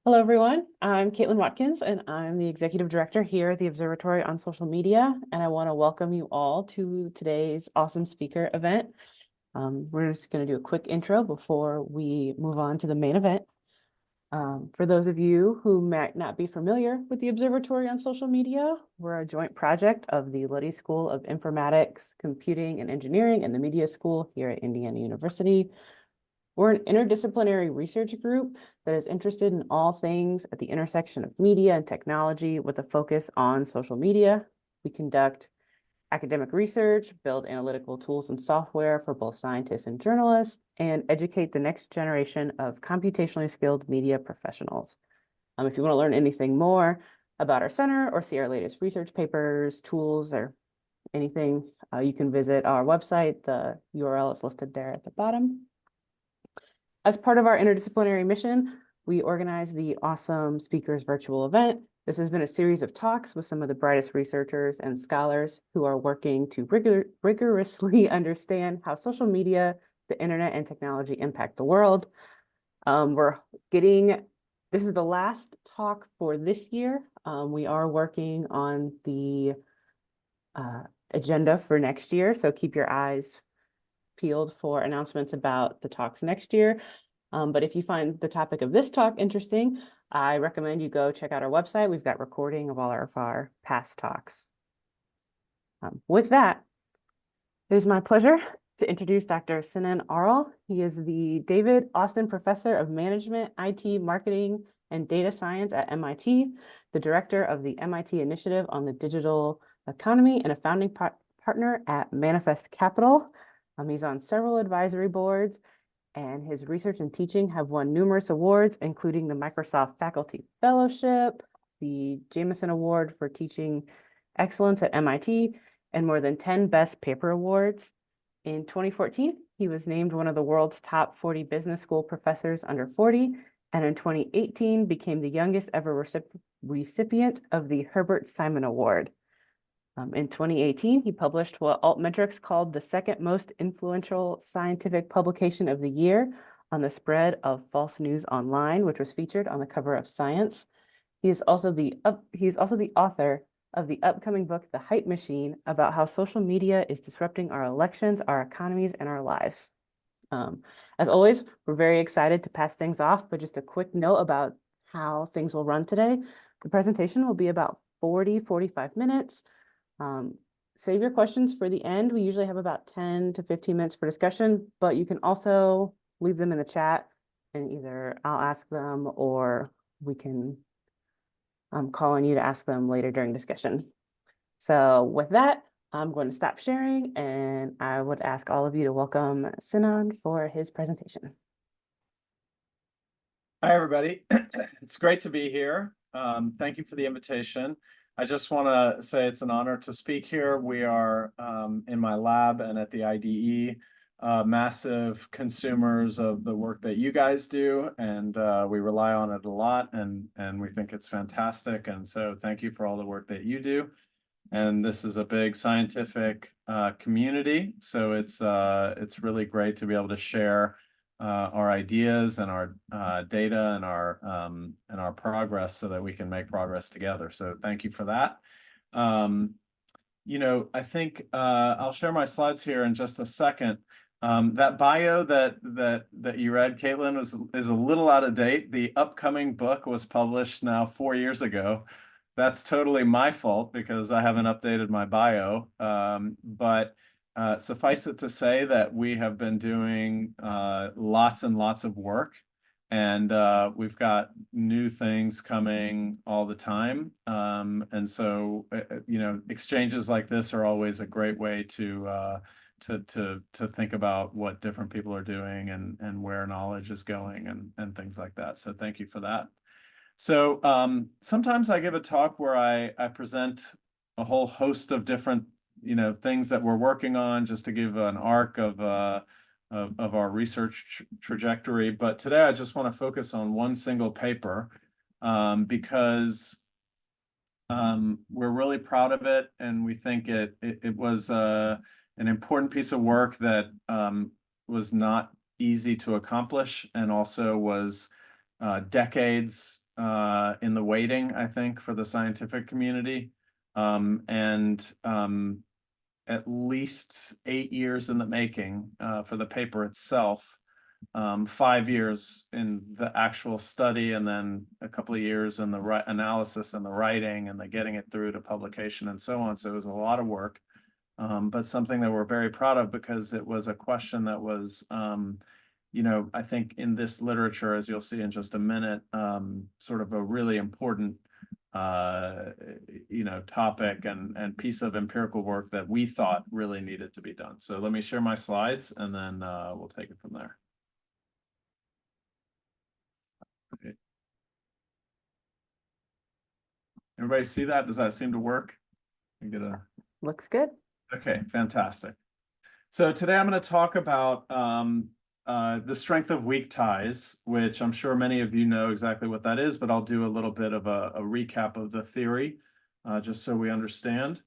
Hello, everyone. I'm Caitlin Watkins, and I'm the Executive Director here at the Observatory on Social Media. And I want to welcome you all to today's awesome speaker event. We're just going to do a quick intro before we move on to the main event. For those of you who might not be familiar with the Observatory on Social Media, we're a joint project of the Luddy School of Informatics, Computing, and Engineering and the Media School here at Indiana University. We're an interdisciplinary research group that is interested in all things at the intersection of media and technology with a focus on social media. We conduct academic research, build analytical tools and software for both scientists and journalists, and educate the next generation of computationally skilled media professionals. If you want to learn anything more about our center or see our latest research papers, tools, or anything, you can visit our website. The URL is listed there at the bottom. As part of our interdisciplinary mission, we organize the OSoMe Speakers virtual event. This has been a series of talks with some of the brightest researchers and scholars who are working to rigorously understand how social media, the internet, and technology impact the world. This is the last talk for this year. We are working on the agenda for next year, so keep your eyes peeled for announcements about the talks next year. But if you find the topic of this talk interesting, I recommend you go check out our website. We've got recording of all of our past talks. With that, it is my pleasure to introduce Dr. Sinan Aral. He is the David Austin Professor of Management, IT, Marketing, and Data Science at MIT, the director of the MIT Initiative on the Digital Economy, and a founding partner at Manifest Capital. He's on several advisory boards, and his research and teaching have won numerous awards, including the Microsoft Faculty Fellowship, the Jameson Award for Teaching Excellence at MIT, and more than 10 Best Paper Awards. In 2014, he was named one of the world's top 40 business school professors under 40, and in 2018 became the youngest ever recipient of the Herbert Simon Award. In 2018, he published what Altmetrics called the second most influential scientific publication of the year on the spread of false news online, which was featured on the cover of Science. He is also the author of the upcoming book, The Hype Machine, about how social media is disrupting our elections, our economies, and our lives. As always, we're very excited to pass things off, but just a quick note about how things will run today. The presentation will be about 45 minutes. Save your questions for the end. We usually have about 10 to 15 minutes for discussion, but you can also leave them in the chat and either I'll ask them or we can call on you to ask them later during discussion. So with that, I'm going to stop sharing and I would ask all of you to welcome Sinan for his presentation. Hi, everybody. It's great to be here. Thank you for the invitation. I just want to say it's an honor to speak here. We are in my lab and at the IDE, massive consumers of the work that you guys do, and we rely on it a lot, and we think it's fantastic. And so thank you for all the work that you do. And this is a big scientific community, so it's really great to be able to share our ideas and our data and our progress so that we can make progress together. So thank you for that. I think I'll share my slides here in just a second. That bio that you read, Caitlin, is a little out of date. The upcoming book was published now 4 years ago. That's totally my fault because I haven't updated my bio. But suffice it to say that we have been doing lots and lots of work, and we've got new things coming all the time. And so, exchanges like this are always a great way to think about what different people are doing and where knowledge is going and things like that. So thank you for that. So sometimes I give a talk where I present a whole host of different things that we're working on, just to give an arc of our research trajectory. But today I just want to focus on one single paper because we're really proud of it, and we think it was an important piece of work that was not easy to accomplish, and also was decades in the waiting, I think, for the scientific community. And at least 8 years in the making for the paper itself. 5 years in the actual study, and then a couple of years in the analysis and the writing and the getting it through to publication and so on. So it was a lot of work, but something that we're very proud of because it was a question that was, I think in this literature, as you'll see in just a minute, sort of a really important topic and piece of empirical work that we thought really needed to be done. So let me share my slides and then we'll take it from there. Okay. Everybody see that? Does that seem to work? Looks good. Okay, fantastic. So today I'm going to talk about the strength of weak ties, which I'm sure many of you know exactly what that is, but I'll do a little bit of a recap of the theory, just so we understand.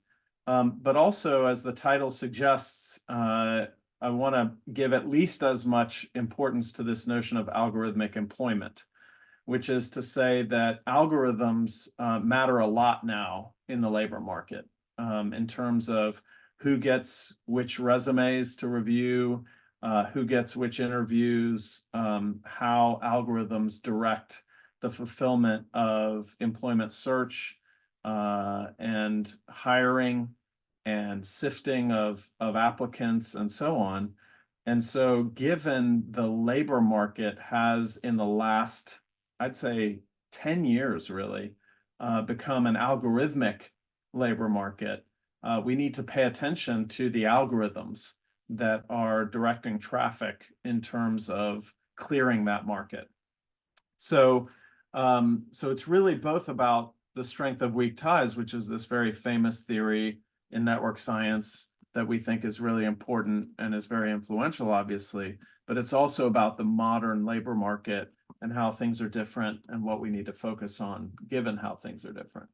But also, as the title suggests, I want to give at least as much importance to this notion of algorithmic employment, which is to say that algorithms matter a lot now in the labor market in terms of who gets which resumes to review, who gets which interviews, how algorithms direct the fulfillment of employment search and hiring and sifting of applicants and so on. And so given the labor market has in the last, I'd say 10 years really, become an algorithmic labor market, we need to pay attention to the algorithms that are directing traffic in terms of clearing that market. So it's really both about the strength of weak ties, which is this very famous theory in network science that we think is really important and is very influential, obviously, but it's also about the modern labor market and how things are different and what we need to focus on given how things are different.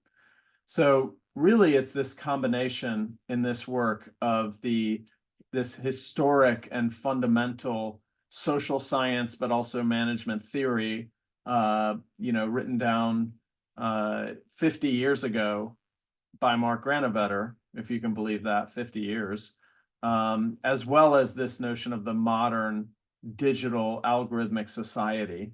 So really, it's this combination in this work of this historic and fundamental social science, but also management theory, written down 50 years ago by Mark Granovetter, if you can believe that, 50 years, as well as this notion of the modern digital algorithmic society.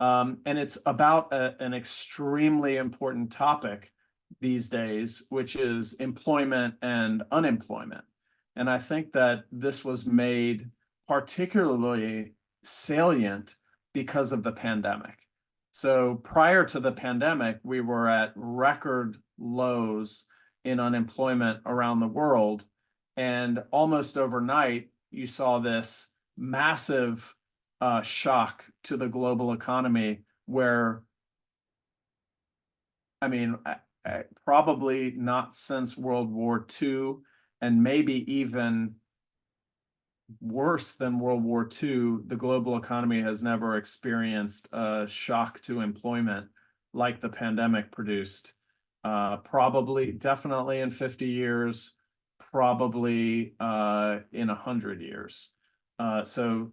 And it's about an extremely important topic these days, which is employment and unemployment. And I think that this was made particularly salient because of the pandemic. So prior to the pandemic, we were at record lows in unemployment around the world. And almost overnight, you saw this massive shock to the global economy where, probably not since World War II, and maybe even worse than World War II, the global economy has never experienced a shock to employment like the pandemic produced. Definitely in 50 years, probably in 100 years. So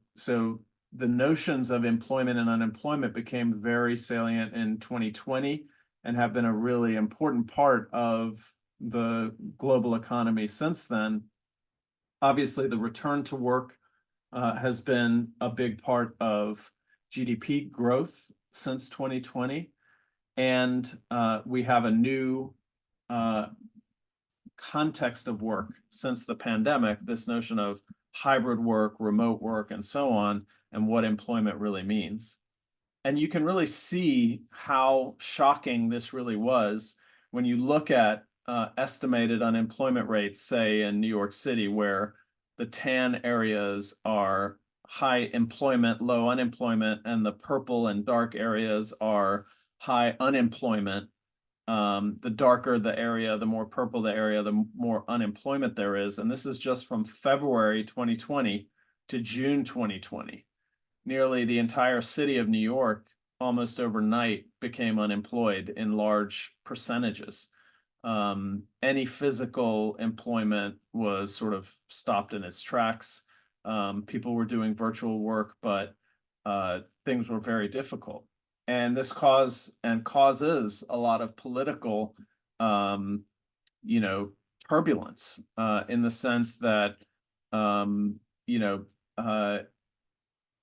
the notions of employment and unemployment became very salient in 2020 and have been a really important part of the global economy since then. Obviously, the return to work has been a big part of GDP growth since 2020. And we have a new context of work since the pandemic, this notion of hybrid work, remote work, and so on, and what employment really means. And you can really see how shocking this really was when you look at estimated unemployment rates, say in New York City, where the tan areas are high employment, low unemployment, and the purple and dark areas are high unemployment. The darker the area, the more purple the area, the more unemployment there is. And this is just from February 2020 to June 2020. Nearly the entire city of New York, almost overnight, became unemployed in large percentages. Any physical employment was sort of stopped in its tracks. People were doing virtual work, but things were very difficult. And this causes a lot of political, you know, turbulence, in the sense that, you know,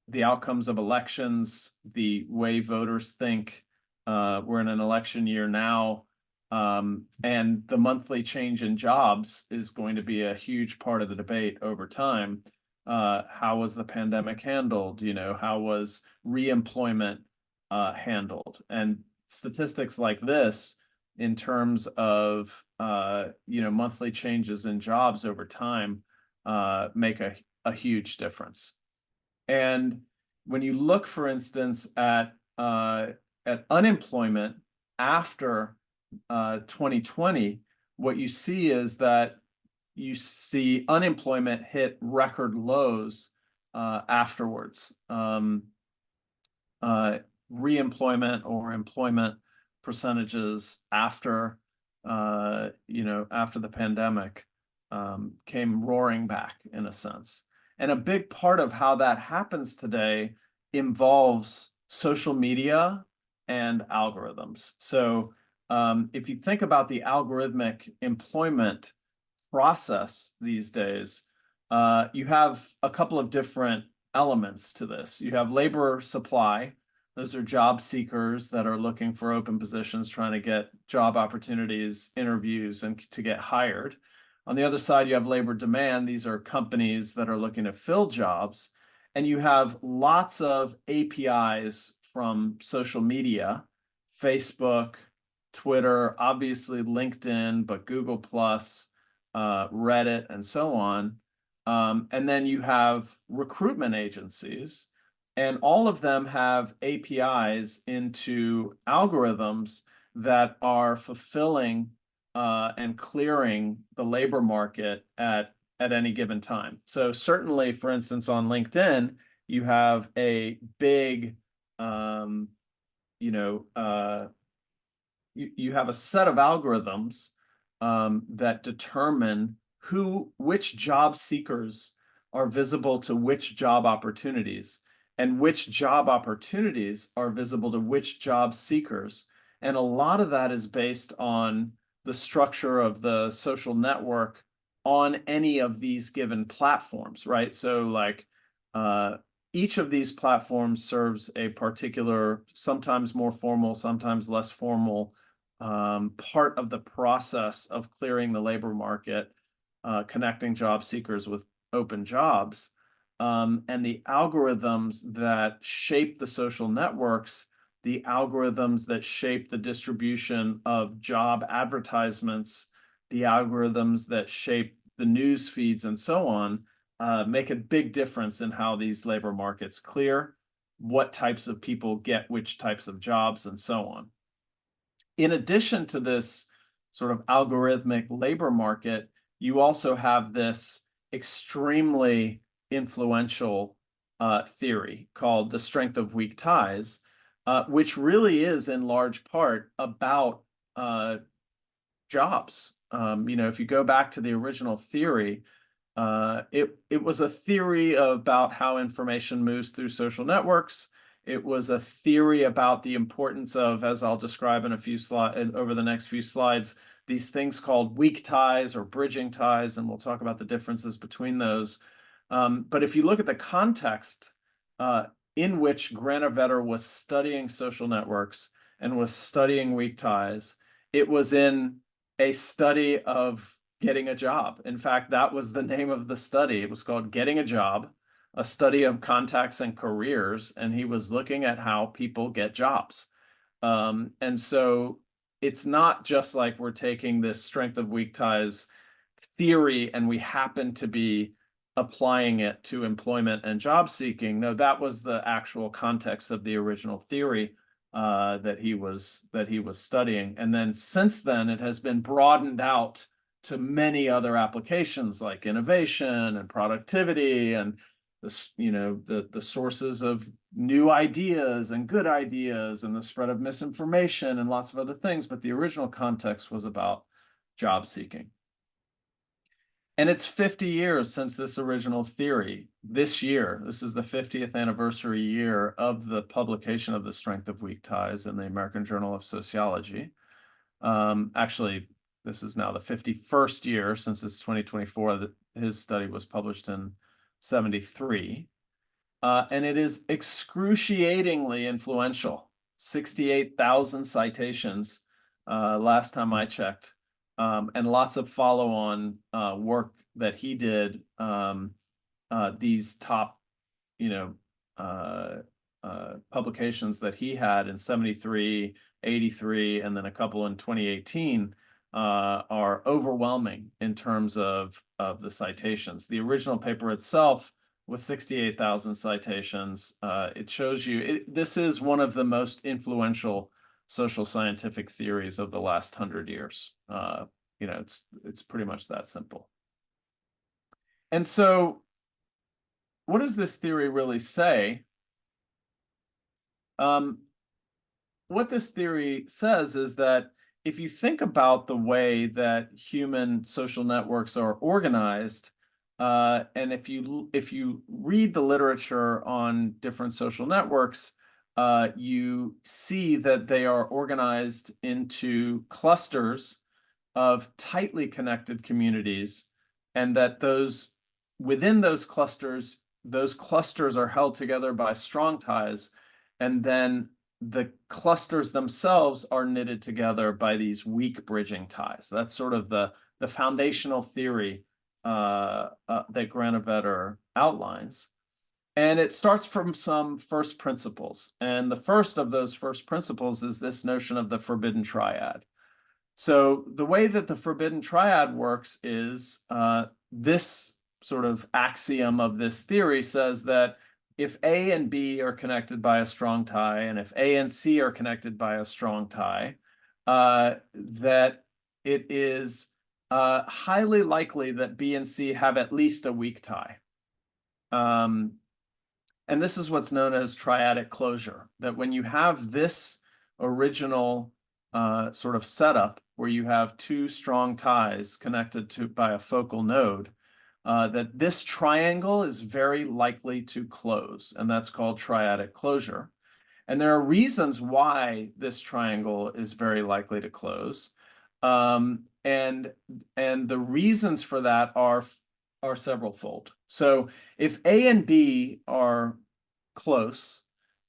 the outcomes of elections, the way voters think, we're in an election year now, and the monthly change in jobs is going to be a huge part of the debate over time. How was the pandemic handled? You know, how was reemployment handled? And statistics like this, in terms of you know, monthly changes in jobs over time, make a huge difference. And when you look, for instance, at unemployment after 2020, what you see is that you see unemployment hit record lows afterwards. Reemployment or employment percentages after you know, after the pandemic came roaring back, in a sense. And a big part of how that happens today involves social media and algorithms. So if you think about the algorithmic employment process these days, you have a couple of different elements to this. You have labor supply. Those are job seekers that are looking for open positions, trying to get job opportunities, interviews, and to get hired. On the other side, you have labor demand. These are companies that are looking to fill jobs. And you have lots of APIs from social media, Facebook, Twitter, obviously LinkedIn, but Google Plus, Reddit, and so on. And then you have recruitment agencies, and all of them have APIs into algorithms that are fulfilling and clearing the labor market at any given time. So certainly, for instance, on LinkedIn, you have a big, you know, you have a set of algorithms that determine which job seekers are visible to which job opportunities, and which job opportunities are visible to which job seekers. And a lot of that is based on the structure of the social network on any of these given platforms, right? So like each of these platforms serves a particular, sometimes more formal, sometimes less formal part of the process of clearing the labor market, connecting job seekers with open jobs. And the algorithms that shape the social networks, the algorithms that shape the distribution of job advertisements, the algorithms that shape the news feeds, and so on, make a big difference in how these labor markets clear, what types of people get which types of jobs, and so on. In addition to this sort of algorithmic labor market, you also have this extremely influential theory called the strength of weak ties, which really is in large part about jobs. You know, if you go back to the original theory, it was a theory about how information moves through social networks. It was a theory about the importance of, as I'll describe in a few slides, over the next few slides, these things called weak ties or bridging ties, and we'll talk about the differences between those. But if you look at the context in which Granovetter was studying social networks and was studying weak ties, it was in a study of getting a job. In fact, that was the name of the study. It was called Getting a Job, a study of contacts and careers, and he was looking at how people get jobs. And so it's not just like we're taking this strength of weak ties theory and we happen to be applying it to employment and job seeking. No, that was the actual context of the original theory that he was studying. And then since then, it has been broadened out to many other applications like innovation and productivity and the sources of new ideas and good ideas and the spread of misinformation and lots of other things. But the original context was about job seeking. And it's 50 years since this original theory. This year, this is the 50th anniversary year of the publication of The Strength of Weak Ties in the American Journal of Sociology. Actually, this is now the 51st year since it's 2024 that his study was published in 73. And it is excruciatingly influential. 68,000 citations last time I checked, and lots of follow-on work that he did. These top, publications that he had in 73, 83, and then a couple in 2018 are overwhelming in terms of the citations. The original paper itself with 68,000 citations. It shows you this is one of the most influential social scientific theories of the last 100 years. It's pretty much that simple. And so what does this theory really say? What this theory says is that if you think about the way that human social networks are organized, and if you read the literature on different social networks, you see that they are organized into clusters of tightly connected communities, and that within those clusters are held together by strong ties, and then the clusters themselves are knitted together by these weak bridging ties. That's sort of the foundational theory that Granovetter outlines. And it starts from some first principles. And the first of those first principles is this notion of the forbidden triad. So the way that the forbidden triad works is this sort of axiom of this theory says that if A and B are connected by a strong tie, and if A and C are connected by a strong tie, that it is highly likely that B and C have at least a weak tie. And this is what's known as triadic closure, that when you have this original sort of setup where you have two strong ties connected by a focal node, that this triangle is very likely to close, and that's called triadic closure. And there are reasons why this triangle is very likely to close. And the reasons for that are several-fold. So if A and B are close,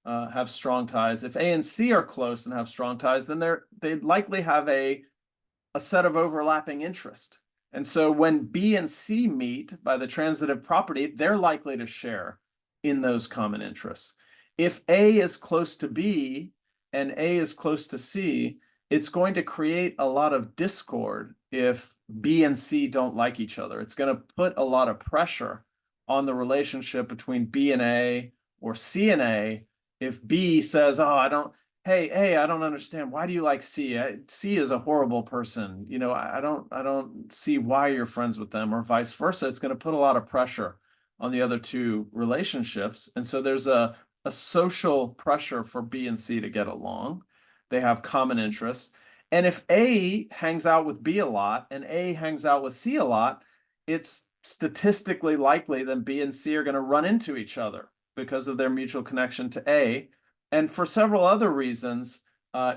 have strong ties, if A and C are close and have strong ties, then they likely have a set of overlapping interest. And so when B and C meet by the transitive property, they're likely to share in those common interests. If A is close to B and A is close to C, it's going to create a lot of discord if B and C don't like each other. It's going to put a lot of pressure on the relationship between B and A or C and A if B says, oh, hey, I don't understand. Why do you like C? C is a horrible person. I don't see why you're friends with them, or vice versa. It's going to put a lot of pressure on the other two relationships. And so there's a social pressure for B and C to get along. They have common interests. And if A hangs out with B a lot and A hangs out with C a lot, it's statistically likely that B and C are going to run into each other because of their mutual connection to A. And for several other reasons,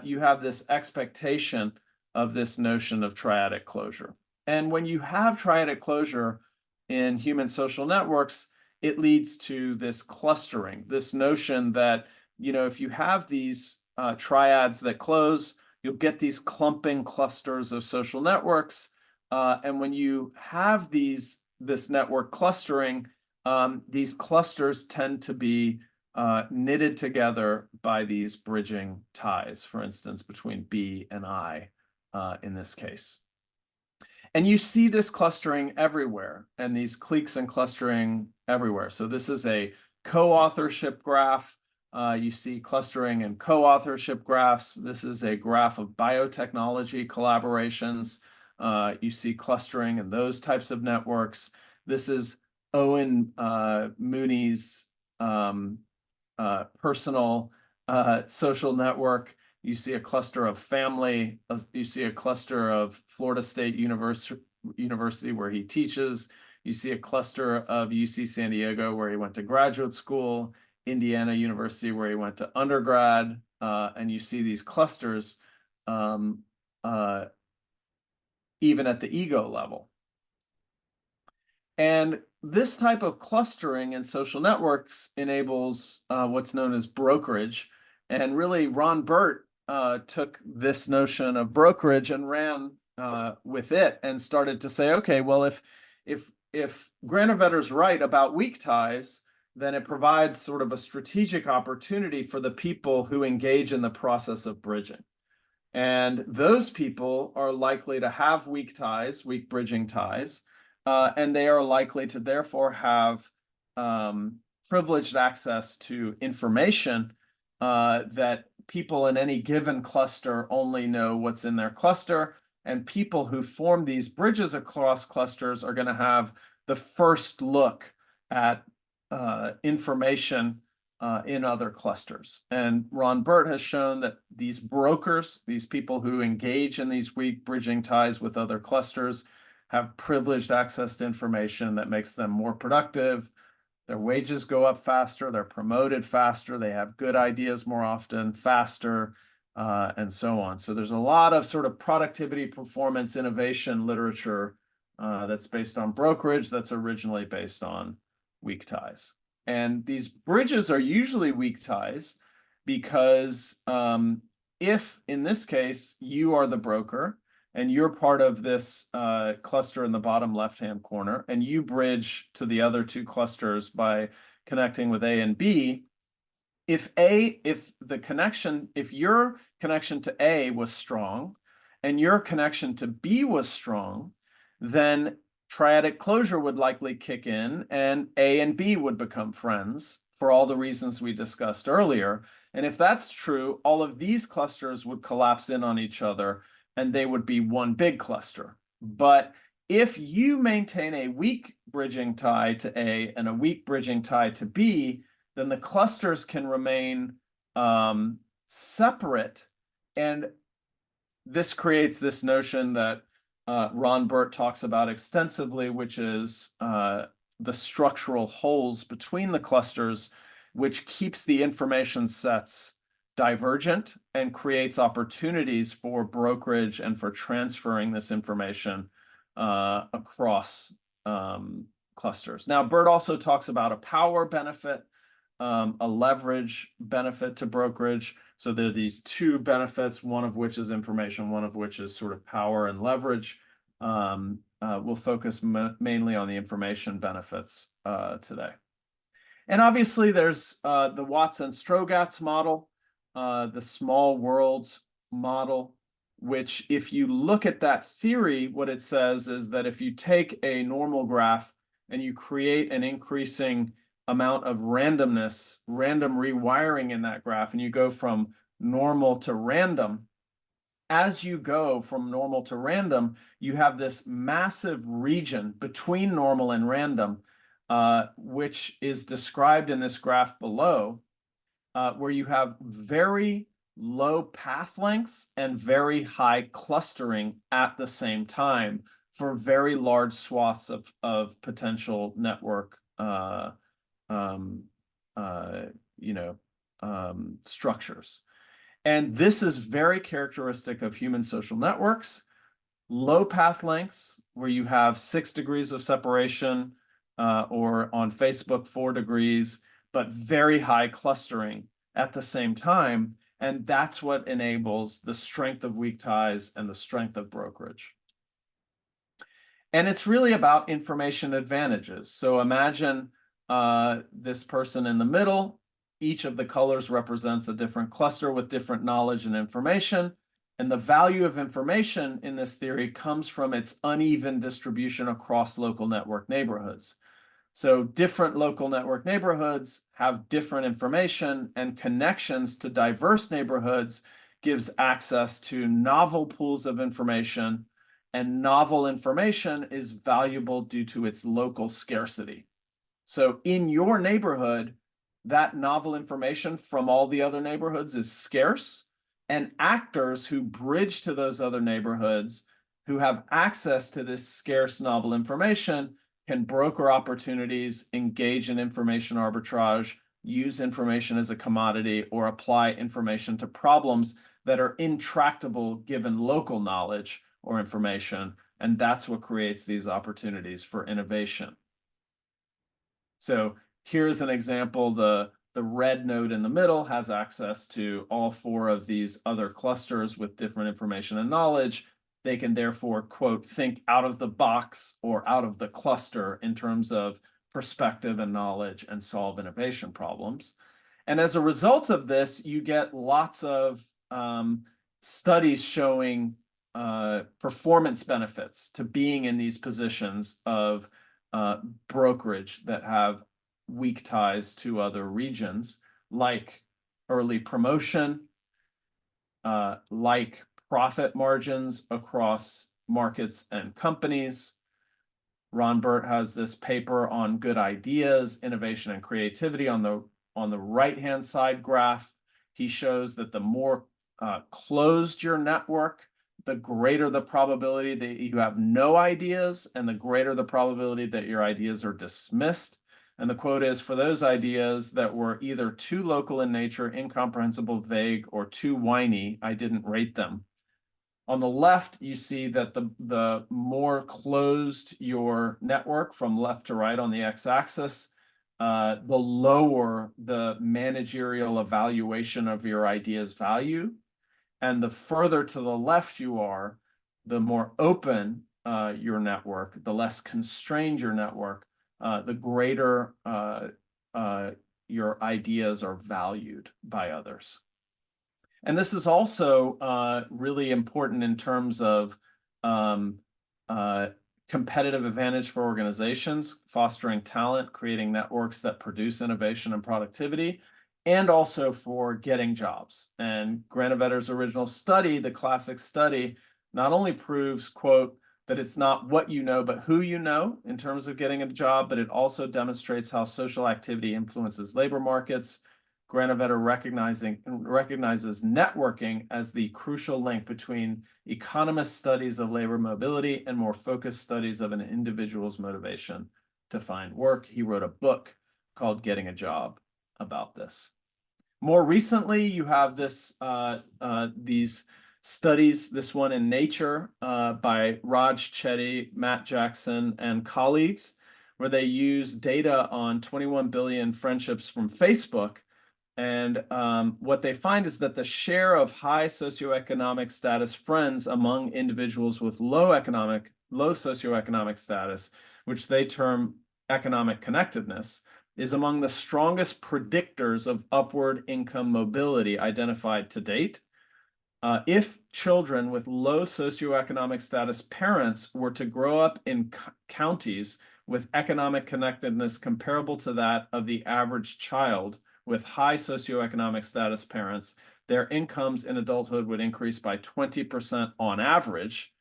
you have this expectation of this notion of triadic closure. And when you have triadic closure in human social networks, it leads to this clustering, this notion that, if you have these triads that close, you'll get these clumping clusters of social networks. And when you have this network clustering, these clusters tend to be knitted together by these bridging ties, for instance, between B and I in this case. And you see this clustering everywhere, and these cliques and clustering everywhere. So this is a co-authorship graph. You see clustering and co-authorship graphs. This is a graph of biotechnology collaborations. You see clustering in those types of networks. This is Owen Mooney's personal social network. You see a cluster of family. You see a cluster of Florida State University where he teaches. You see a cluster of UC San Diego where he went to graduate school, Indiana University where he went to undergrad, and you see these clusters even at the ego level. And this type of clustering in social networks enables what's known as brokerage. And really, Ron Burt took this notion of brokerage and ran with it and started to say, okay, well, if Granovetter's right about weak ties, then it provides sort of a strategic opportunity for the people who engage in the process of bridging. And those people are likely to have weak ties, weak bridging ties, and they are likely to therefore have privileged access to information that people in any given cluster only know what's in their cluster. And people who form these bridges across clusters are going to have the first look at information in other clusters. And Ron Burt has shown that these brokers, these people who engage in these weak bridging ties with other clusters, have privileged access to information that makes them more productive. Their wages go up faster, they're promoted faster, they have good ideas more often, faster, and so on. So there's a lot of sort of productivity, performance, innovation literature that's based on brokerage that's originally based on weak ties. And these bridges are usually weak ties because if, in this case, you are the broker and you're part of this cluster in the bottom left-hand corner, and you bridge to the other two clusters by connecting with A and B, if your connection to A was strong and your connection to B was strong, then triadic closure would likely kick in and A and B would become friends for all the reasons we discussed earlier. And if that's true, all of these clusters would collapse in on each other and they would be one big cluster. But if you maintain a weak bridging tie to A and a weak bridging tie to B, then the clusters can remain separate. And this creates this notion that Ron Burt talks about extensively, which is the structural holes between the clusters, which keeps the information sets divergent and creates opportunities for brokerage and for transferring this information across clusters. Now, Burt also talks about a power benefit, a leverage benefit to brokerage. So there are these two benefits, one of which is information, one of which is sort of power and leverage. We'll focus mainly on the information benefits today. And obviously there's the Watson-Strogatz model, the small worlds model, which if you look at that theory, what it says is that if you take a normal graph and you create an increasing amount of randomness, random rewiring in that graph, and you go from normal to random, as you go from normal to random, you have this massive region between normal and random, which is described in this graph below, where you have very low path lengths and very high clustering at the same time for very large swaths of potential network structures. And this is very characteristic of human social networks. Low path lengths, where you have 6 degrees of separation, or on Facebook, 4 degrees, but very high clustering at the same time. And that's what enables the strength of weak ties and the strength of brokerage. And it's really about information advantages. So imagine this person in the middle. Each of the colors represents a different cluster with different knowledge and information. And the value of information in this theory comes from its uneven distribution across local network neighborhoods. So different local network neighborhoods have different information, and connections to diverse neighborhoods gives access to novel pools of information, and novel information is valuable due to its local scarcity. So in your neighborhood, that novel information from all the other neighborhoods is scarce, and actors who bridge to those other neighborhoods who have access to this scarce novel information can broker opportunities, engage in information arbitrage, use information as a commodity, or apply information to problems that are intractable given local knowledge or information. And that's what creates these opportunities for innovation. So here's an example. The red node in the middle has access to all 4 of these other clusters with different information and knowledge. They can therefore, quote, think out of the box or out of the cluster in terms of perspective and knowledge and solve innovation problems. And as a result of this, you get lots of studies showing performance benefits to being in these positions of brokerage that have weak ties to other regions, like early promotion, like profit margins across markets and companies. Ron Burt has this paper on good ideas, innovation, and creativity on the right-hand side graph. He shows that the more closed your network, the greater the probability that you have no ideas, and the greater the probability that your ideas are dismissed. And the quote is, for those ideas that were either too local in nature, incomprehensible, vague, or too whiny, I didn't rate them. On the left, you see that the more closed your network from left to right on the x-axis, the lower the managerial evaluation of your idea's value. And the further to the left you are, the more open your network, the less constrained your network, the greater your ideas are valued by others. And this is also really important in terms of competitive advantage for organizations, fostering talent, creating networks that produce innovation and productivity, and also for getting jobs. And Granovetter's original study, the classic study, not only proves, quote, that it's not what you know, but who you know in terms of getting a job, but it also demonstrates how social activity influences labor markets. Granovetter recognizes networking as the crucial link between economist studies of labor mobility and more focused studies of an individual's motivation to find work. He wrote a book called Getting a Job about this. More recently, you have these studies, this one in Nature by Raj Chetty, Matt Jackson, and colleagues, where they use data on 21 billion friendships from Facebook. And what they find is that the share of high socioeconomic status friends among individuals with low socioeconomic status, which they term economic connectedness, is among the strongest predictors of upward income mobility identified to date. If children with low socioeconomic status parents were to grow up in counties with economic connectedness comparable to that of the average child with high socioeconomic status parents, their incomes in adulthood would increase by 20% on average.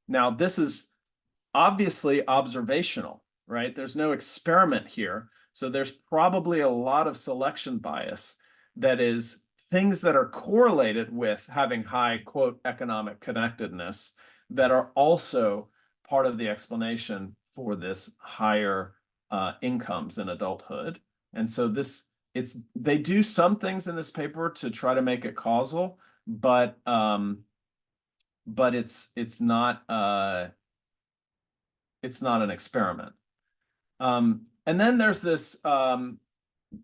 Now, this is obviously observational, right? There's no experiment here. So there's probably a lot of selection bias that is things that are correlated with having high, quote, economic connectedness that are also part of the explanation for this higher incomes in adulthood. And so they do some things in this paper to try to make it causal, but it's not an experiment. And then there's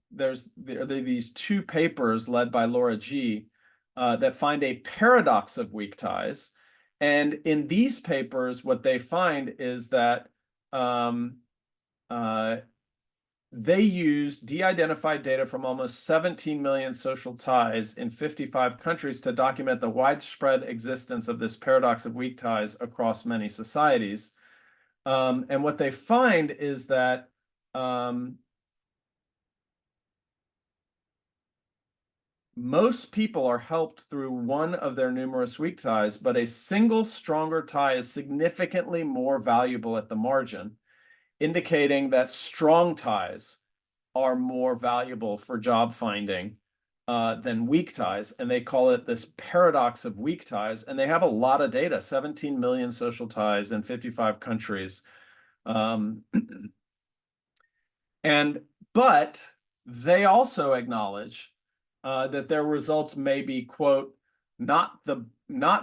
these 2 papers led by Laura G that find a paradox of weak ties. And in these papers, what they find is that they use de-identified data from almost 17 million social ties in 55 countries to document the widespread existence of this paradox of weak ties across many societies. And what they find is that most people are helped through one of their numerous weak ties, but a single stronger tie is significantly more valuable at the margin, indicating that strong ties are more valuable for job finding than weak ties, and they call it this paradox of weak ties. And they have a lot of data, 17 million social ties in 55 countries. But they also acknowledge that their results may be, quote, not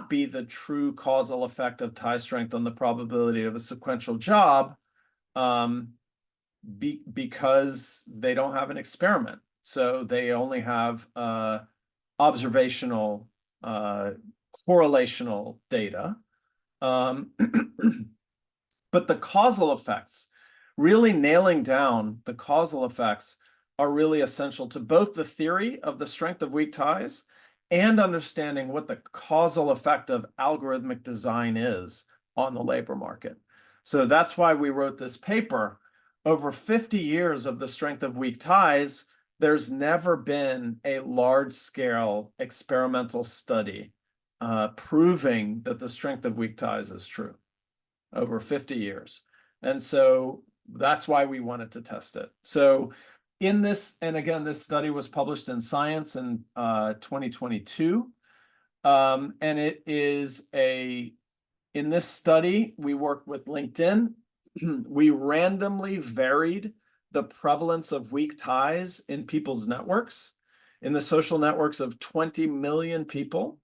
be the true causal effect of tie strength on the probability of a sequential job, because they don't have an experiment. So they only have observational correlational data. But the causal effects, really nailing down the causal effects, are really essential to both the theory of the strength of weak ties and understanding what the causal effect of algorithmic design is on the labor market. So that's why we wrote this paper. Over 50 years of the strength of weak ties, there's never been a large-scale experimental study proving that the strength of weak ties is true. Over 50 years. And so that's why we wanted to test it. So in this, and again, this study was published in Science in 2022. And it is in this study, we worked with LinkedIn. We randomly varied the prevalence of weak ties in people's networks, in the social networks of 20 million people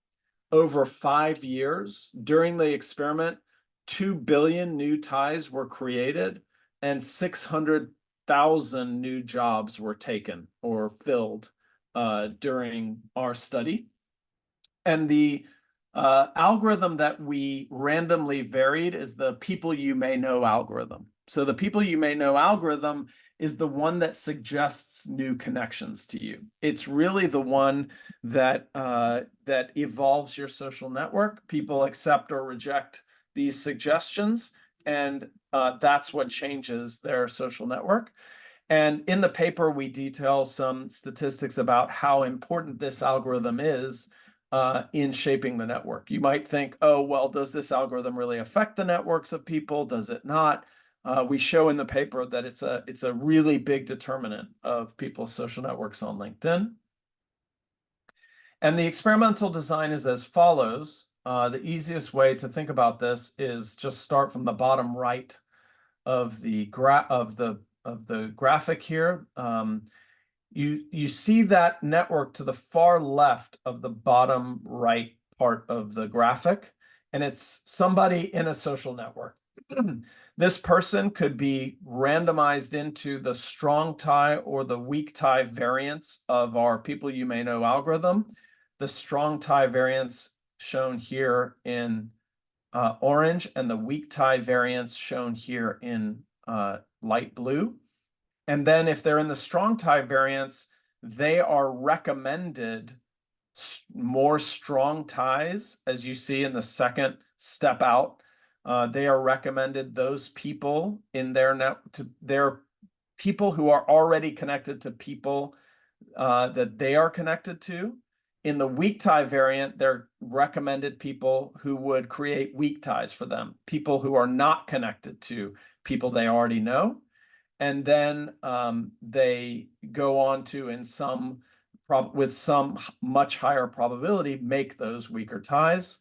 over 5 years. During the experiment, 2 billion new ties were created and 600,000 new jobs were taken or filled during our study. And the algorithm that we randomly varied is the people you may know algorithm. So the people you may know algorithm is the one that suggests new connections to you. It's really the one that that evolves your social network. People accept or reject these suggestions, and that's what changes their social network. And in the paper, we detail some statistics about how important this algorithm is in shaping the network. You might think, oh, well, does this algorithm really affect the networks of people? Does it not? We show in the paper that it's a really big determinant of people's social networks on LinkedIn. And the experimental design is as follows. The easiest way to think about this is just start from the bottom right of the graphic here. You see that network to the far left of the bottom right part of the graphic, and it's somebody in a social network. This person could be randomized into the strong tie or the weak tie variants of our people you may know algorithm. The strong tie variants shown here in orange, and the weak tie variants shown here in light blue. And then if they're in the strong tie variants, they are recommended more strong ties, as you see in the second step out. They are recommended those people in their people who are already connected to people that they are connected to. In the weak tie variant, they're recommended people who would create weak ties for them, people who are not connected to people they already know. And then they go on to, with some much higher probability, make those weaker ties.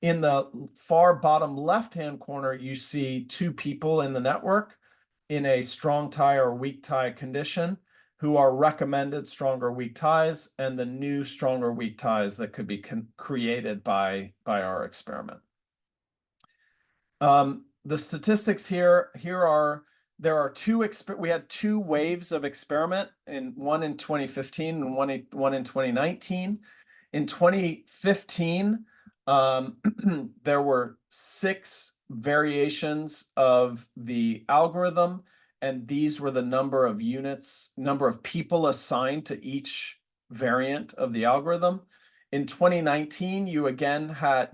In the far bottom left-hand corner, you see two people in the network in a strong tie or weak tie condition who are recommended stronger weak ties, and the new stronger weak ties that could be created by our experiment. The statistics here are, we had two waves of experiment, one in 2015 and one in 2019. In 2015, there were 6 variations of the algorithm, and these were the number of people assigned to each variant of the algorithm. In 2019, you again had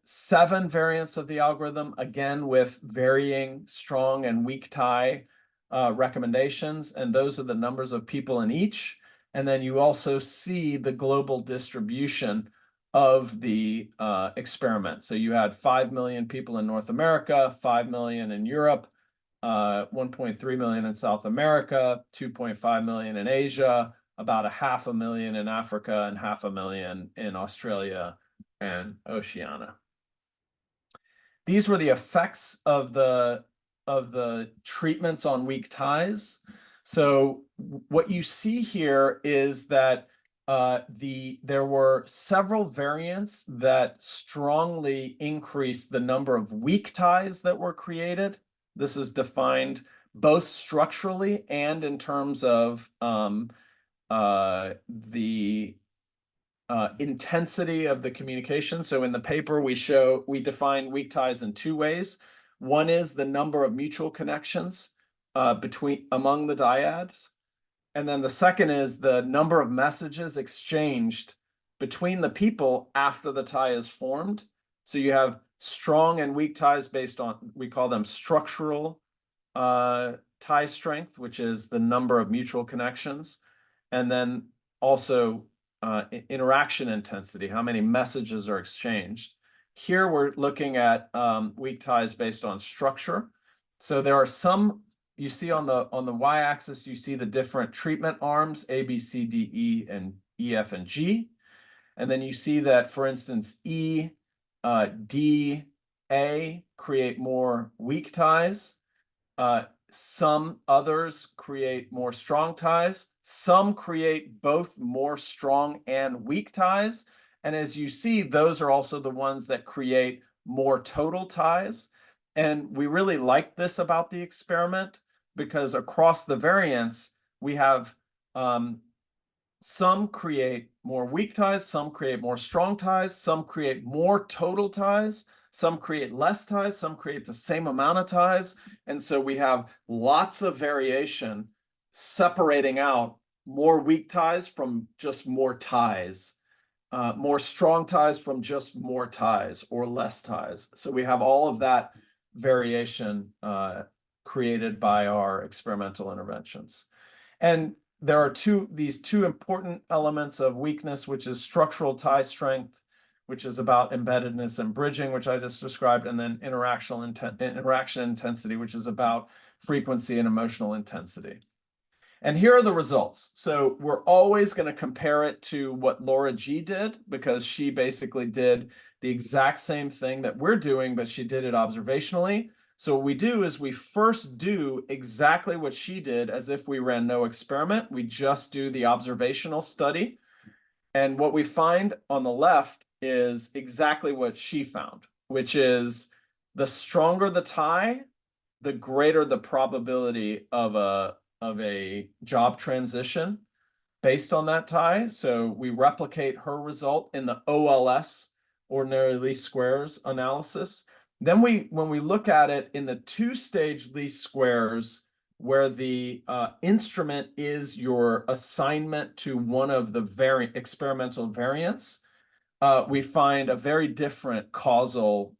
7 variants of the algorithm, again with varying strong and weak tie recommendations, and those are the numbers of people in each. And then you also see the global distribution of the experiment. So you had 5 million people in North America, 5 million in Europe, 1.3 million in South America, 2.5 million in Asia, about 500,000 in Africa and 500,000 in Australia and Oceania. These were the effects of the treatments on weak ties. So what you see here is that there were several variants that strongly increased the number of weak ties that were created. This is defined both structurally and in terms of the intensity of the communication. So in the paper, we define weak ties in two ways. One is the number of mutual connections among the dyads. And then the second is the number of messages exchanged between the people after the tie is formed. So you have strong and weak ties based on, we call them structural tie strength, which is the number of mutual connections. And then also interaction intensity, how many messages are exchanged. Here we're looking at weak ties based on structure. So there are some, you see on the y-axis, you see the different treatment arms, A, B, C, D, E, and E, F, and G. And then you see that, for instance, E, D, A create more weak ties. Some others create more strong ties. Some create both more strong and weak ties. And as you see, those are also the ones that create more total ties. And we really like this about the experiment because across the variants, we have some create more weak ties, some create more strong ties, some create more total ties, some create less ties, some create the same amount of ties. And so we have lots of variation separating out more weak ties from just more ties, more strong ties from just more ties or less ties. So we have all of that variation created by our experimental interventions. And there are these two important elements of weakness, which is structural tie strength, which is about embeddedness and bridging, which I just described, and then interaction intensity, which is about frequency and emotional intensity. And here are the results. So we're always going to compare it to what Laura G did, because she basically did the exact same thing that we're doing, but she did it observationally. So what we do is we first do exactly what she did as if we ran no experiment. We just do the observational study. And what we find on the left is exactly what she found, which is the stronger the tie, the greater the probability of a job transition based on that tie. So we replicate her result in the OLS, ordinary least squares analysis. Then when we look at it in the two-stage least squares, where the instrument is your assignment to one of the experimental variants, we find a very different causal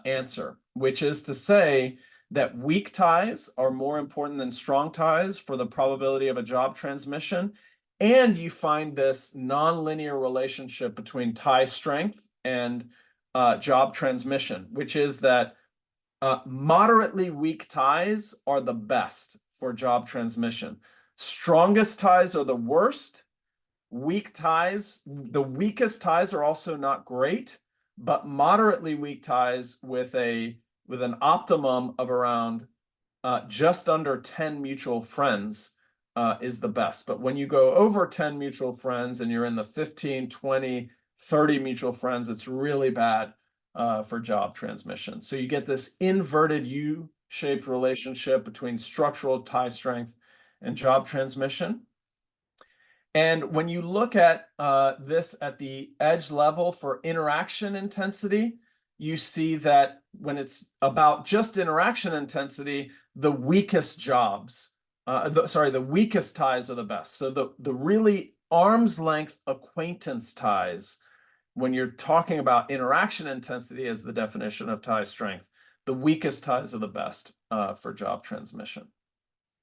answer, which is to say that weak ties are more important than strong ties for the probability of a job transmission. And you find this nonlinear relationship between tie strength and job transmission, which is that moderately weak ties are the best for job transmission. Strongest ties are the worst. Weak ties, the weakest ties are also not great, but moderately weak ties with an optimum of around just under 10 mutual friends is the best. But when you go over 10 mutual friends and you're in the 15, 20, 30 mutual friends, it's really bad for job transmission. So you get this inverted U-shaped relationship between structural tie strength and job transmission. And when you look at this at the edge level for interaction intensity, you see that when it's about just interaction intensity, the weakest jobs, the weakest ties are the best. So the really arm's length acquaintance ties, when you're talking about interaction intensity as the definition of tie strength, the weakest ties are the best for job transmission.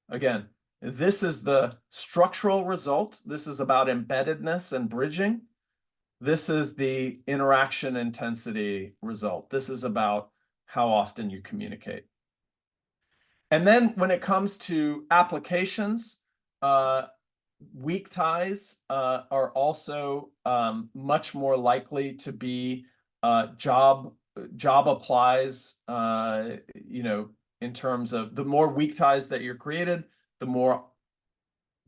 Again, this is the structural result. This is about embeddedness and bridging. This is the interaction intensity result. This is about how often you communicate. And then when it comes to applications, weak ties are also much more likely to be job applies, in terms of the more weak ties that you're created, the more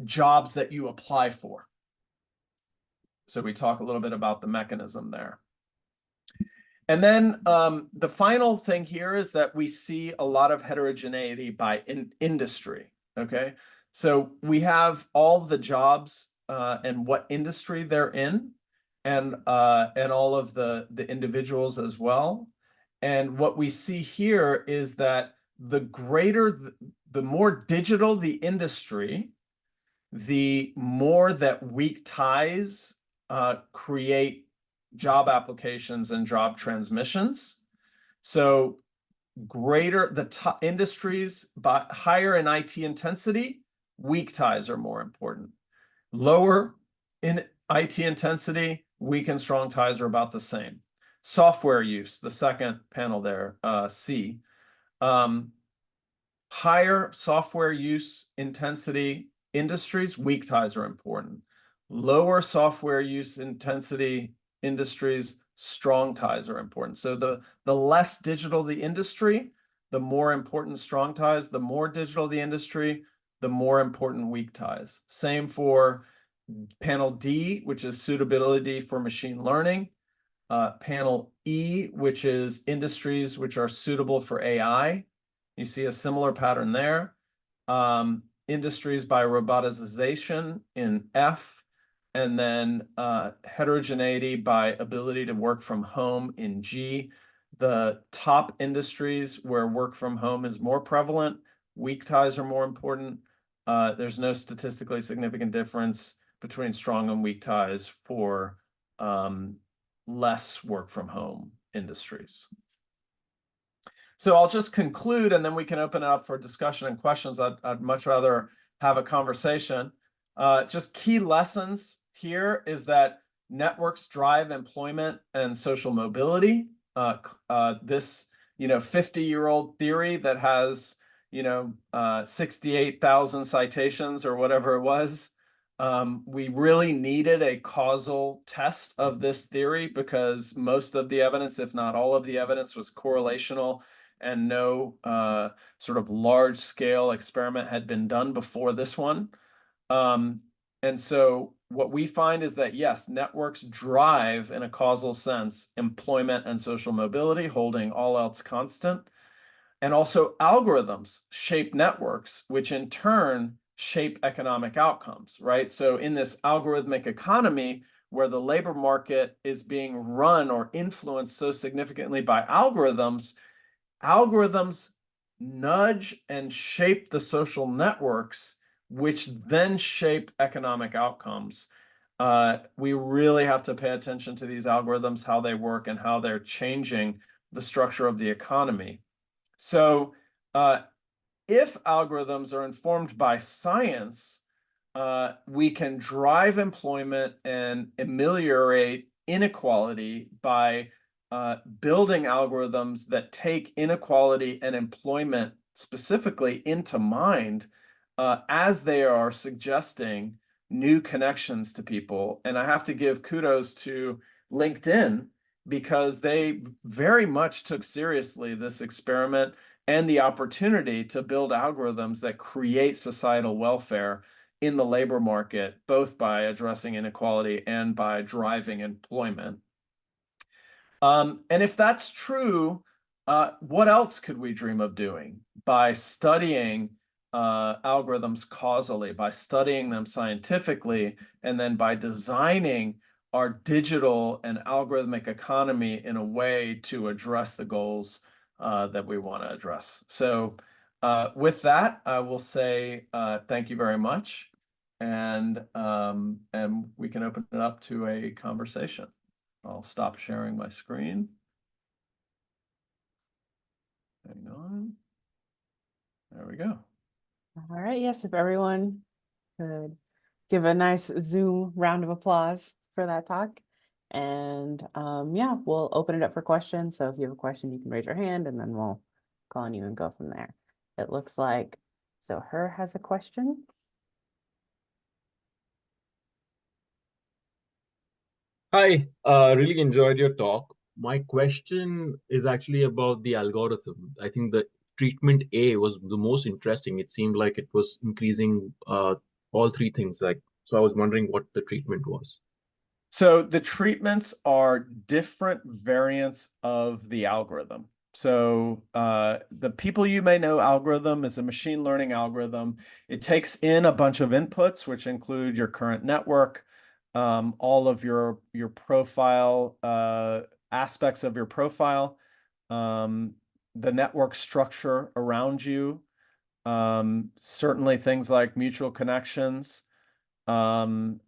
jobs that you apply for. So we talk a little bit about the mechanism there. And then the final thing here is that we see a lot of heterogeneity by industry, okay? So we have all the jobs and what industry they're in, and all of the individuals as well. And what we see here is that the more digital the industry, the more that weak ties create job applications and job transmissions. So the top industries, but higher in IT intensity, weak ties are more important. Lower in IT intensity, weak and strong ties are about the same. Software use, the second panel there, C. Higher software use intensity industries, weak ties are important. Lower software use intensity industries, strong ties are important. So the less digital the industry, the more important strong ties. The more digital the industry, the more important weak ties. Same for panel D, which is suitability for machine learning. Panel E, which is industries which are suitable for AI. You see a similar pattern there. Industries by robotization in F, and then heterogeneity by ability to work from home in G. The top industries where work from home is more prevalent, weak ties are more important. There's no statistically significant difference between strong and weak ties for less work from home industries. So I'll just conclude, and then we can open it up for discussion and questions. I'd much rather have a conversation. Just key lessons here is that networks drive employment and social mobility. This 50-year-old theory that has 68,000 citations or whatever it was. We really needed a causal test of this theory because most of the evidence, if not all of the evidence, was correlational, and no sort of large-scale experiment had been done before this one. And so what we find is that, yes, networks drive, in a causal sense, employment and social mobility, holding all else constant. And also algorithms shape networks, which in turn shape economic outcomes, right? So in this algorithmic economy, where the labor market is being run or influenced so significantly by algorithms, algorithms nudge and shape the social networks, which then shape economic outcomes. We really have to pay attention to these algorithms, how they work, and how they're changing the structure of the economy. So if algorithms are informed by science, we can drive employment and ameliorate inequality by building algorithms that take inequality and employment specifically into mind as they are suggesting new connections to people. And I have to give kudos to LinkedIn because they very much took seriously this experiment and the opportunity to build algorithms that create societal welfare in the labor market, both by addressing inequality and by driving employment. And if that's true, what else could we dream of doing? By studying algorithms causally, by studying them scientifically, and then by designing our digital and algorithmic economy in a way to address the goals that we want to address. So with that, I will say thank you very much, and we can open it up to a conversation. I'll stop sharing my screen. Hang on. There we go. All right, yes, if everyone could give a nice Zoom round of applause for that talk. And yeah, we'll open it up for questions. So if you have a question, you can raise your hand and then we'll call on you and go from there. It looks like, so Her has a question. Hi, really enjoyed your talk. My question is actually about the algorithm. I think the treatment A was the most interesting. It seemed like it was increasing all three things. So I was wondering what the treatment was. So the treatments are different variants of the algorithm. So the people you may know algorithm is a machine learning algorithm. It takes in a bunch of inputs, which include your current network, all of your profile, aspects of your profile, um, the network structure around you, certainly things like mutual connections. And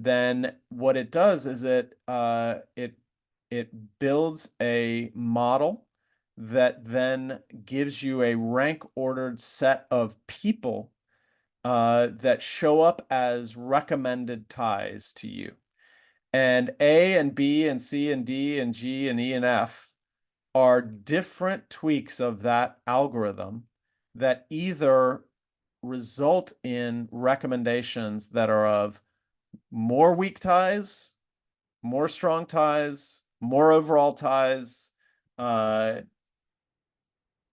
then what it does is it builds a model that then gives you a rank ordered set of people that show up as recommended ties to you. And A and B and C and D and G and E and F are different tweaks of that algorithm that either result in recommendations that are of more weak ties, more strong ties, more overall ties, uh,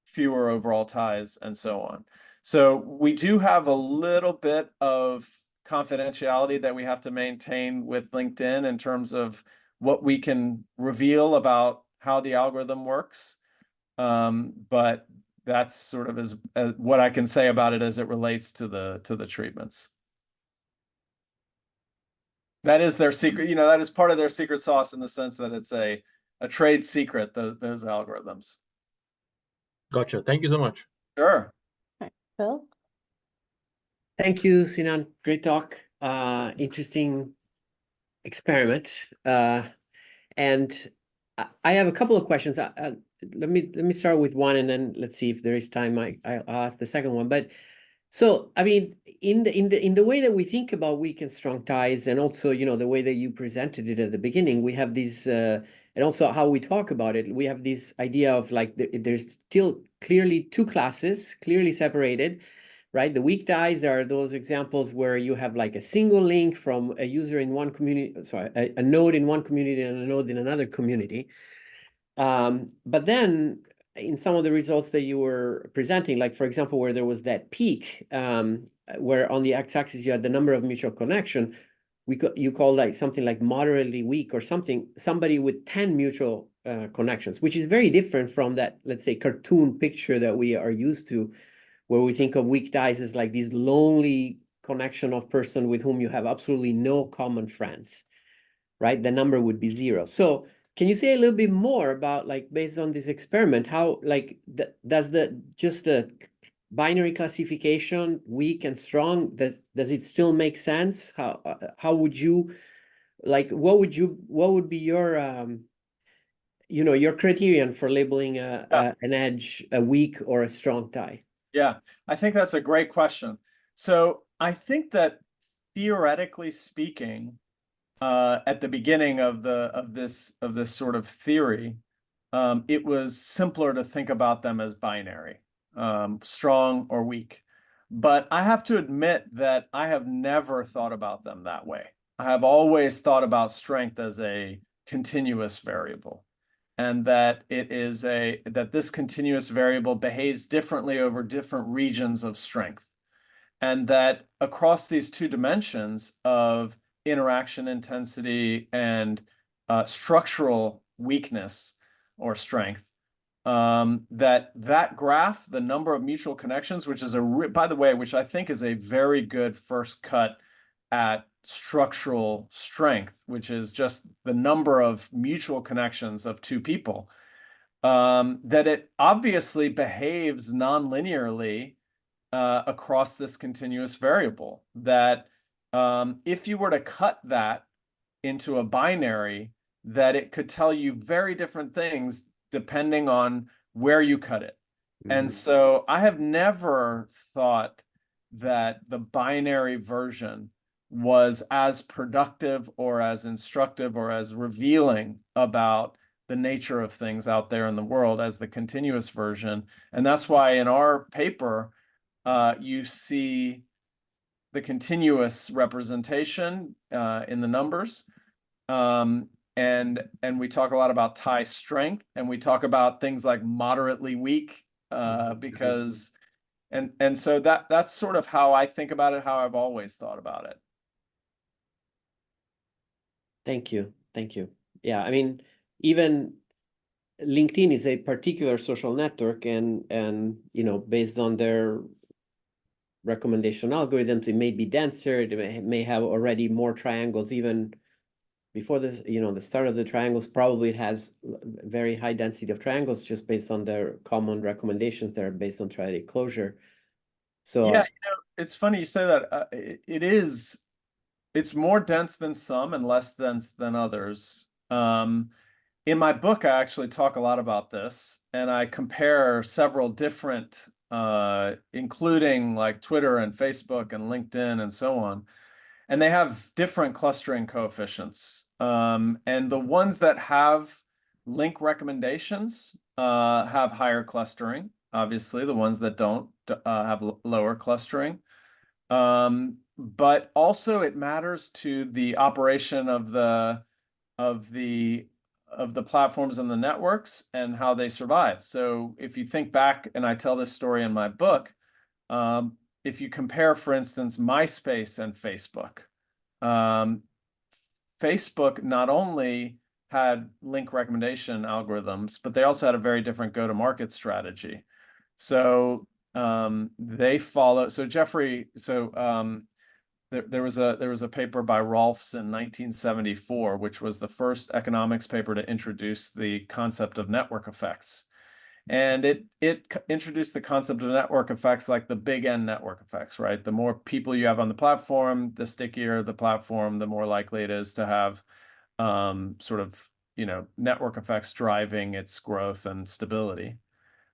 fewer overall ties, and so on. So we do have a little bit of confidentiality that we have to maintain with LinkedIn in terms of what we can reveal about how the algorithm works. But that's sort of as what I can say about it as it relates to the treatments. That is their secret, that is part of their secret sauce in the sense that it's a trade secret, those algorithms. Gotcha. Thank you so much. Sure. Okay, Phil? Thank you, Sinan. Great talk. Interesting experiment. And I have a couple of questions. Let me start with one, and then let's see if there is time. I'll ask the second one. But so, I mean, in the way that we think about weak and strong ties, and also, the way that you presented it at the beginning, we have these, and also how we talk about it, we have this idea of like there's still clearly two classes, clearly separated, right? The weak ties are those examples where you have like a single link from a user in one community, sorry, a node in one community and a node in another community. But then in some of the results that you were presenting, like for example, where there was that peak, where on the x-axis you had the number of mutual connection, you call like something like moderately weak or somebody with 10 mutual connections, which is very different from that, let's say, cartoon picture that we are used to, where we think of weak ties as like this lonely connection of person with whom you have absolutely no common friends, right? The number would be 0. So can you say a little bit more about, like, based on this experiment, how like does just the binary classification, weak and strong, does it still make sense? How would you, like, what would be your your criterion for labeling an edge a weak or a strong tie? Yeah, I think that's a great question. So I think that theoretically speaking, at the beginning of this sort of theory, it was simpler to think about them as binary, strong or weak. But I have to admit that I have never thought about them that way. I have always thought about strength as a continuous variable, and that that this continuous variable behaves differently over different regions of strength, and that across these two dimensions of interaction intensity and structural weakness or strength, that graph, the number of mutual connections, which is by the way, which I think is a very good first cut at structural strength, which is just the number of mutual connections of two people, that it obviously behaves non-linearly across this continuous variable. That if you were to cut that into a binary, that it could tell you very different things depending on where you cut it. And so I have never thought that the binary version was as productive or as instructive or as revealing about the nature of things out there in the world as the continuous version. And that's why in our paper, you see the continuous representation in the numbers. and we talk a lot about tie strength, and we talk about things like moderately weak, because and so that's sort of how I think about it, how I've always thought about it. Thank you. Thank you. Yeah, I mean, even LinkedIn is a particular social network, and you know, based on their recommendation algorithms, it may be denser, it may have already more triangles even before this, you know, the start of the triangles. Probably it has very high density of triangles just based on their common recommendations that are based on triadic closure. So Yeah, it's funny you say that. It's more dense than some and less dense than others. In my book, I actually talk a lot about this, and I compare several different, including like Twitter and Facebook and LinkedIn and so on. And they have different clustering coefficients. And the ones that have link recommendations have higher clustering. Obviously, the ones that don't have lower clustering. But also it matters to the operation of the platforms and the networks and how they survive. So if you think back, and I tell this story in my book, if you compare, for instance, MySpace and Facebook, Facebook not only had link recommendation algorithms, but they also had a very different go-to-market strategy. So they follow. So Jeffrey, there was a paper by Rolfs in 1974, which was the first economics paper to introduce the concept of network effects. And it introduced the concept of network effects, like the big N network effects, right? The more people you have on the platform, the stickier the platform, the more likely it is to have sort of, network effects driving its growth and stability.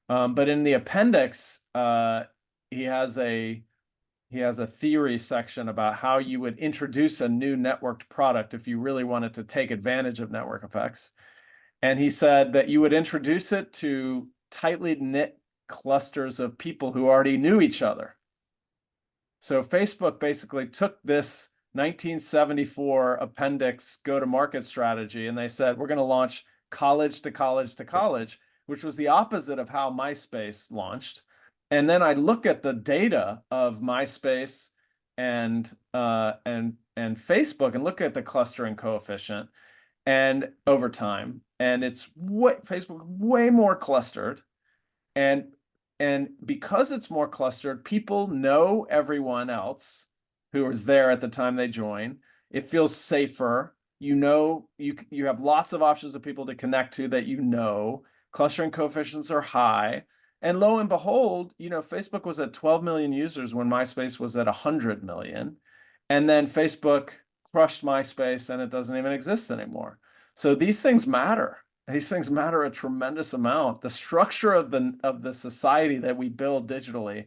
But in the appendix, he has a theory section about how you would introduce a new networked product if you really wanted to take advantage of network effects. And he said that you would introduce it to tightly knit clusters of people who already knew each other. So Facebook basically took this 1974 appendix go-to-market strategy, and they said, we're going to launch college to college to college, which was the opposite of how MySpace launched. And then I look at the data of MySpace and Facebook and look at the clustering coefficient and over time, and it's Facebook way more clustered, and because it's more clustered, people know everyone else who was there at the time they join. It feels safer. You have lots of options of people to connect to that clustering coefficients are high. And lo and behold, Facebook was at 12 million users when MySpace was at 100 million. And then Facebook crushed MySpace and it doesn't even exist anymore. So these things matter. These things matter a tremendous amount. The structure of the society that we build digitally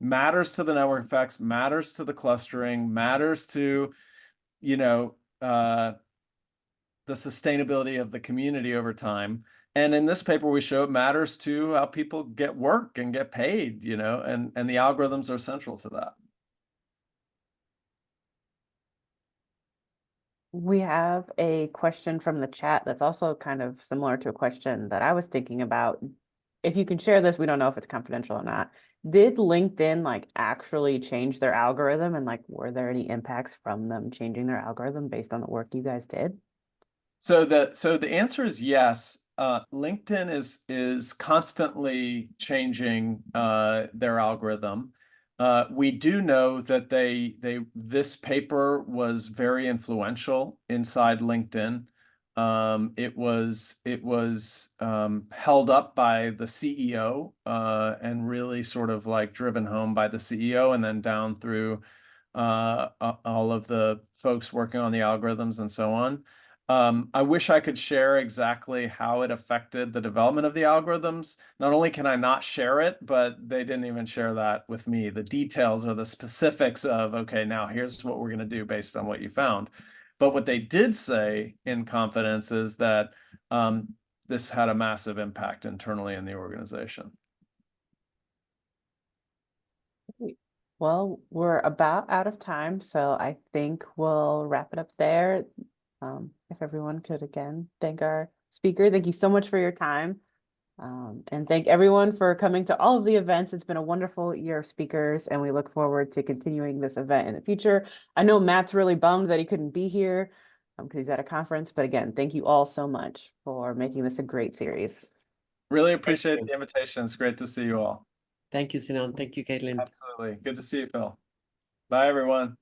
matters to the network effects, matters to the clustering, matters to, the sustainability of the community over time. And in this paper, we show it matters to how people get work and get paid, and the algorithms are central to that. We have a question from the chat that's also kind of similar to a question that I was thinking about. If you can share this, we don't know if it's confidential or not. Did LinkedIn actually change their algorithm, and were there any impacts from them changing their algorithm based on the work you guys did? So the answer is yes. LinkedIn is constantly changing their algorithm. We do know that this paper was very influential inside LinkedIn. It was held up by the CEO and really sort of driven home by the CEO, and then down through all of the folks working on the algorithms and so on. I wish I could share exactly how it affected the development of the algorithms. Not only can I not share it, but they didn't even share that with me. The details or the specifics of, okay, now here's what we're going to do based on what you found. But what they did say in confidence is that this had a massive impact internally in the organization. Well, we're about out of time, so I think we'll wrap it up there. if everyone could again thank our speaker. Thank you so much for your time. And thank everyone for coming to all of the events. It's been a wonderful year of speakers, and we look forward to continuing this event in the future. I know Matt's really bummed that he couldn't be here because he's at a conference, but again, thank you all so much for making this a great series. Really appreciate you. the invitation. It's great to see you all. Thank you, Sinan. Thank you, Caitlin. Absolutely. Good to see you, Phil. Bye, everyone.